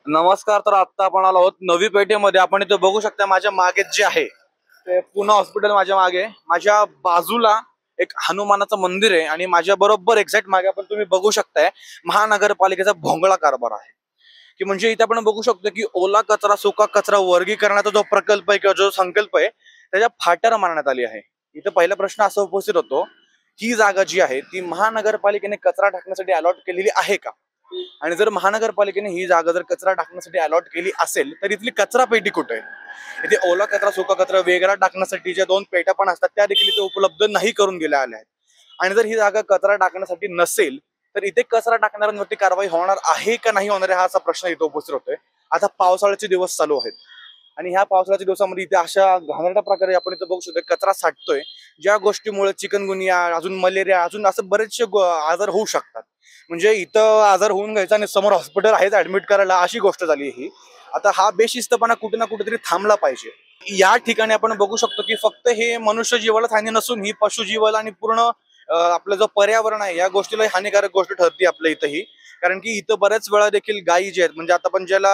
नमस्कार. तर आता आपण आलो आहोत नवी पेठेमध्ये. आपण इथे बघू शकता माझ्या मागे जे आहे ते पुणे हॉस्पिटल माझ्या मागे. माझ्या बाजूला एक हनुमानाचं मंदिर आहे आणि माझ्या बरोबर एक्झॅक्ट मागे आपण तुम्ही बघू शकताय महानगरपालिकेचा भोंगळा कारभार आहे. की म्हणजे इथे आपण बघू शकतो की ओला कचरा सुका कचरा वर्गीकरणाचा जो प्रकल्प आहे किंवा जो संकल्प आहे त्याच्या फाट्यावर मारण्यात आली आहे. इथं पहिला प्रश्न असा उपस्थित होतो, ही जागा जी आहे ती महानगरपालिकेने कचरा टाकण्यासाठी अलॉट केलेली आहे का? आणि जर महानगरपालिकेने ही जागा जर कचरा टाकण्यासाठी अलॉट केली असेल तर इथली कचरा पेटी कुठे आहे? इथे ओला कचरा सुका कचरा वेगळा टाकण्यासाठी ज्या दोन पेट्या पण असतात त्या देखील इथे उपलब्ध नाही करून दिल्या आल्या आहेत. आणि जर ही जागा कचरा टाकण्यासाठी नसेल तर इथे कचरा टाकणाऱ्यांवरती कारवाई होणार आहे का नाही होणार आहे हा असा प्रश्न इथे उपस्थित होतोय. आता पावसाळ्याचे दिवस चालू आहेत आणि ह्या पावसाळ्याच्या दिवसामध्ये इथे अशा घाणेरड्या प्रकारे आपण इथे बघू शकतो कचरा साठतोय, ज्या गोष्टीमुळे चिकनगुनिया, अजून मलेरिया, अजून असं बरेचसे आजार होऊ शकतात. म्हणजे इथं आजार होऊन घ्यायचा आणि समोर हॉस्पिटल आहेच ऍडमिट करायला, अशी गोष्ट झाली ही. आता हा बेशिस्तपणा कुठे ना कुठेतरी थांबला पाहिजे. या ठिकाणी आपण बघू शकतो की फक्त हे मनुष्य जीवाला हानी नसून ही पशुजीवाला आणि पूर्ण आपलं जो पर्यावरण आहे या गोष्टीला हानिकारक गोष्ट ठरते आपल्या इथंही. कारण की इथं बऱ्याच वेळा देखील गायी जे आहेत, म्हणजे आता पण ज्याला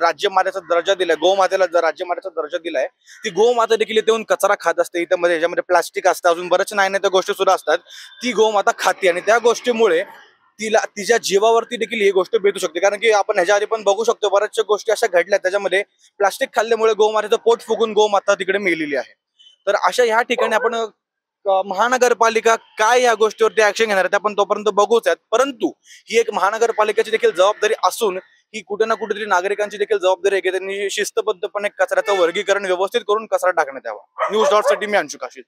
राज्यमातेचा दर्जा दिलाय, गोमातेला राज्यमातेचा दर्जा दिलाय, ती गोमाता देखील इथे येऊन कचरा खात असते. इथं मध्ये ह्याच्यामध्ये प्लास्टिक असतं, अजून बरेच नाही त्या गोष्टी सुद्धा असतात. ती गोमाता खाते आणि त्या गोष्टीमुळे तिला तिच्या जीवावरती देखील ही गोष्ट बेतू शकते. कारण की आपण ह्याच्या आधी पण बघू शकतो बऱ्याचशा गोष्टी अशा घडल्या त्याच्यामध्ये प्लास्टिक खाल्ल्यामुळे गोमातेचं पोट फुगून गोमाता तिकडे मेलेली आहे. तर अशा ह्या ठिकाणी आपण महानगरपालिका काय या गोष्टीवरती ऍक्शन घेणार आहे ते आपण तोपर्यंत बघूच आहेत. परंतु ही एक महानगरपालिकेची देखील जबाबदारी असून ही कुठे ना कुठेतरी नागरिकांची देखील जबाबदारी आहे की त्यांनी शिस्तबद्धपणे कचऱ्याचं वर्गीकरण व्यवस्थित करून कचरा टाकण्यात यावा. न्यूज डॉट साठी मी अंशुकाशी.